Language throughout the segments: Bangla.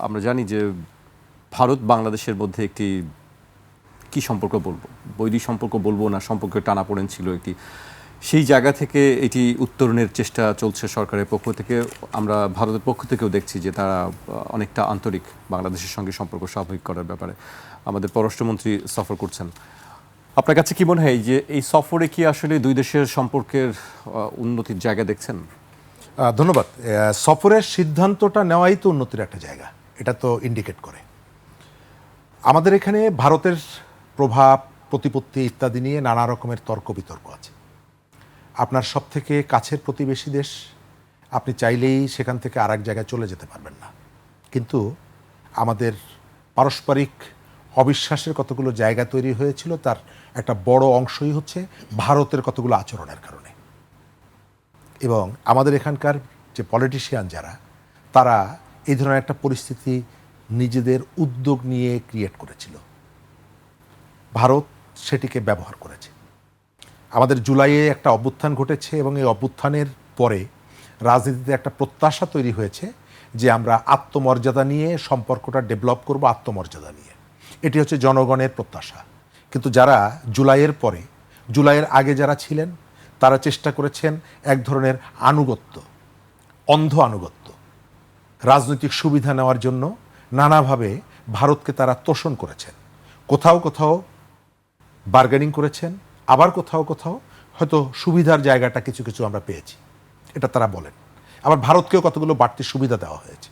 আমরা জানি যে ভারত বাংলাদেশের মধ্যে একটি কি সম্পর্ক বলবো, বৈরী সম্পর্ক বলবো না, সম্পর্কের টানাপোড়েন ছিল একটি। সেই জায়গা থেকে এটি উত্তরণের চেষ্টা চলছে সরকারের পক্ষ থেকে। আমরা ভারতের পক্ষ থেকেও দেখছি যে তারা অনেকটা আন্তরিক বাংলাদেশের সঙ্গে সম্পর্ক স্বাভাবিক করার ব্যাপারে। আমাদের পররাষ্ট্রমন্ত্রী সফর করছেন। আপনার কাছে কি মনে হয় যে এই সফরে কি আসলে দুই দেশের সম্পর্কের উন্নতির জায়গা দেখছেন? ধন্যবাদ। সফরের সিদ্ধান্তটা নেওয়াই তো উন্নতির একটা জায়গা, এটা তো ইন্ডিকেট করে। আমাদের এখানে ভারতের প্রভাব, প্রতিপত্তি ইত্যাদি নিয়ে নানা রকমের তর্ক বিতর্ক আছে। আপনার সব থেকে কাছের প্রতিবেশী দেশ, আপনি চাইলেই সেখান থেকে আরেক জায়গায় চলে যেতে পারবেন না। কিন্তু আমাদের পারস্পরিক অবিশ্বাসের কতগুলো জায়গা তৈরি হয়েছিল, তার একটা বড় অংশই হচ্ছে ভারতের কতগুলো আচরণের কারণে। এবং আমাদের এখানকার যে পলিটিশিয়ান যারা, তারা এই ধরনের একটা পরিস্থিতি নিজেদের উদ্যোগ নিয়ে ক্রিয়েট করেছিল। ভারত সেটিকে ব্যবহার করেছে। আমাদের জুলাইয়ে একটা অভ্যুত্থান ঘটেছে এবং এই অভ্যুত্থানের পরে রাজনীতিতে একটা প্রত্যাশা তৈরি হয়েছে যে আমরা আত্মমর্যাদা নিয়ে সম্পর্কটা ডেভেলপ করব, আত্মমর্যাদা নিয়ে। এটি হচ্ছে জনগণের প্রত্যাশা। কিন্তু যারা জুলাইয়ের পরে, জুলাইয়ের আগে যারা ছিলেন, তারা চেষ্টা করেছেন এক ধরনের আনুগত্য, অন্ধ আনুগত্য, রাজনৈতিক সুবিধা নেওয়ার জন্য নানাভাবে ভারতকে তারা তোষণ করেছেন। কোথাও কোথাও বার্গেনিং করেছেন, আবার কোথাও কোথাও হয়তো সুবিধার জায়গাটা কিছু কিছু আমরা পেয়েছি, এটা তারা বলেন। আবার ভারতকেও কতগুলো বাড়তি সুবিধা দেওয়া হয়েছে।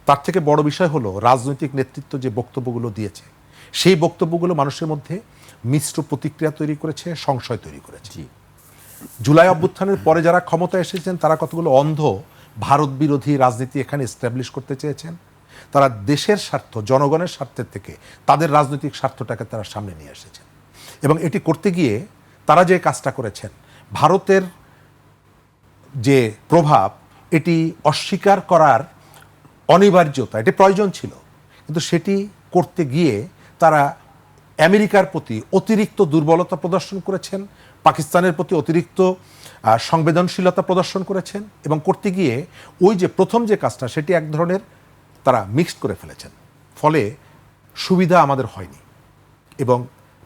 তার থেকে বড় বিষয় হলো রাজনৈতিক নেতৃত্ব যে বক্তব্যগুলো দিয়েছে, সেই বক্তব্যগুলো মানুষের মধ্যে মিশ্র প্রতিক্রিয়া তৈরি করেছে, সংশয় তৈরি করেছে। জুলাই অভ্যুত্থানের পরে যারা ক্ষমতায় এসেছেন, তারা কতগুলো অন্ধ ভারত বিরোধী রাজনীতি এখানে এস্টাবলিশ করতে চেয়েছেন। তারা দেশের স্বার্থ, জনগণের স্বার্থের থেকে তাদের রাজনৈতিক স্বার্থটাকে তারা সামনে নিয়ে এসেছেন। এবং এটি করতে গিয়ে তারা যে কাজটা করেছেন, ভারতের যে প্রভাব, এটি অস্বীকার করার অনিবার্যতা, এটি প্রয়োজন ছিল। কিন্তু সেটি করতে গিয়ে তারা আমেরিকার প্রতি অতিরিক্ত দুর্বলতা প্রদর্শন করেছেন, পাকিস্তানের প্রতি অতিরিক্ত সংবেদনশীলতা প্রদর্শন করেছেন, এবং করতে গিয়ে ওই যে প্রথম যে কাজটা, সেটি এক ধরনের তারা মিক্সড করে ফেলেছেন। ফলে সুবিধা আমাদের হয়নি এবং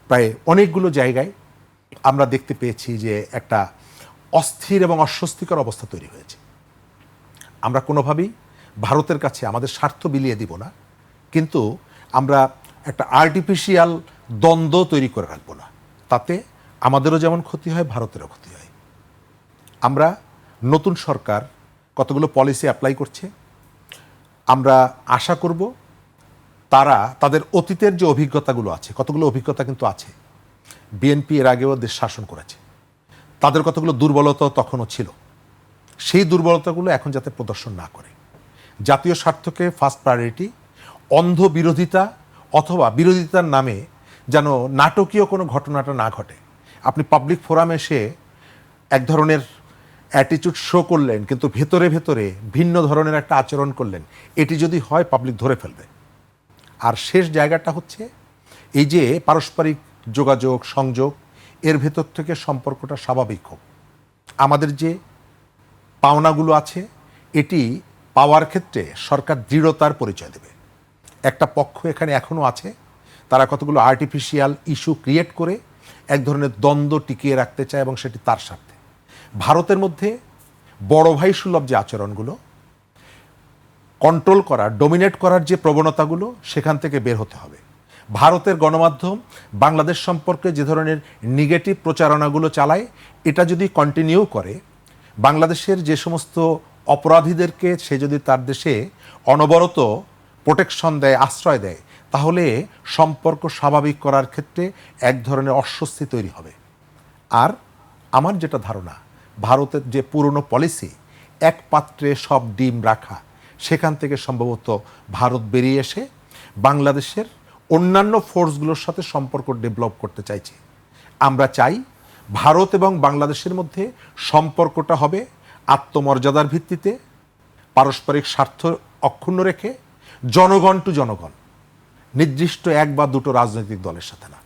প্রায় অনেকগুলো জায়গায় আমরা দেখতে পেয়েছি যে একটা অস্থির এবং অস্বস্তিকর অবস্থা তৈরি হয়েছে। আমরা কোনোভাবেই ভারতের কাছে আমাদের স্বার্থ বিলিয়ে দিব না, কিন্তু আমরা একটা আর্টিফিশিয়াল দ্বন্দ্ব তৈরি করে রাখবো না। তাতে আমাদেরও যেমন ক্ষতি হয়, ভারতেরও ক্ষতি হয়। আমরা নতুন সরকার কতগুলো পলিসি অ্যাপ্লাই করছে। আমরা আশা করব তারা তাদের অতীতের যে অভিজ্ঞতাগুলো আছে, কতগুলো অভিজ্ঞতা কিন্তু আছে। বিএনপি এর আগেও দেশ শাসন করেছে, তাদের কতগুলো দুর্বলতা তখনও ছিল। সেই দুর্বলতাগুলো এখন যাতে প্রদর্শন না করে। জাতীয় স্বার্থকে ফার্স্ট প্রায়োরিটি, অন্ধ বিরোধিতা অথবা বিরোধিতার নামে যেন নাটকীয় কোনো ঘটনাটা না ঘটে। আপনি পাবলিক ফোরামে এসে এক ধরনের অ্যাটিটিউড শো করলেন, কিন্তু ভেতরে ভেতরে ভিন্ন ধরনের একটা আচরণ করলেন, এটি যদি হয় পাবলিক ধরে ফেলবে। আর শেষ জায়গাটা হচ্ছে এই যে পারস্পরিক যোগাযোগ, সংযোগ, এর ভেতর থেকে সম্পর্কটা স্বাভাবিক হোক। আমাদের যে পাওনাগুলো আছে, এটি পাওয়ার ক্ষেত্রে সরকার দৃঢ়তার পরিচয় দেবে। একটা পক্ষ এখানে এখনও আছে, তারা কতগুলো আর্টিফিশিয়াল ইস্যু ক্রিয়েট করে এক ধরনের দ্বন্দ্ব টিকিয়ে রাখতে চায়, এবং সেটি তার স্বার্থে। ভারতের মধ্যে বড় ভাই সুলভ যে আচরণগুলো, কন্ট্রোল করার, ডোমিনেট করার যে প্রবণতাগুলো, সেখান থেকে বের হতে হবে। ভারতের গণমাধ্যম বাংলাদেশ সম্পর্কে যে ধরনের নেগেটিভ প্রচারণাগুলো চালায়, এটা যদি কন্টিনিউ করে, বাংলাদেশের যে সমস্ত অপরাধীদেরকে সে যদি তার দেশে অনবরত প্রোটেকশন দেয়, আশ্রয় দেয়, তাহলে সম্পর্ক স্বাভাবিক করার ক্ষেত্রে এক ধরনের অস্বস্তি তৈরি হবে। আর আমার যেটা ধারণা, ভারতের যে পুরনো পলিসি, এক পাত্রে সব ডিম রাখা, সেখান থেকে সম্ভবত ভারত বেরিয়ে এসে বাংলাদেশের অন্যান্য ফোর্সগুলোর সাথে সম্পর্ক ডেভেলপ করতে চাইছে। আমরা চাই ভারত এবং বাংলাদেশের মধ্যে সম্পর্কটা হবে আত্মমর্যাদার ভিত্তিতে, পারস্পরিক স্বার্থ অক্ষুণ্ণ রেখে, জনগণ টু জনগণ, নির্দিষ্ট এক বা দুটো রাজনৈতিক দলের সাথে না।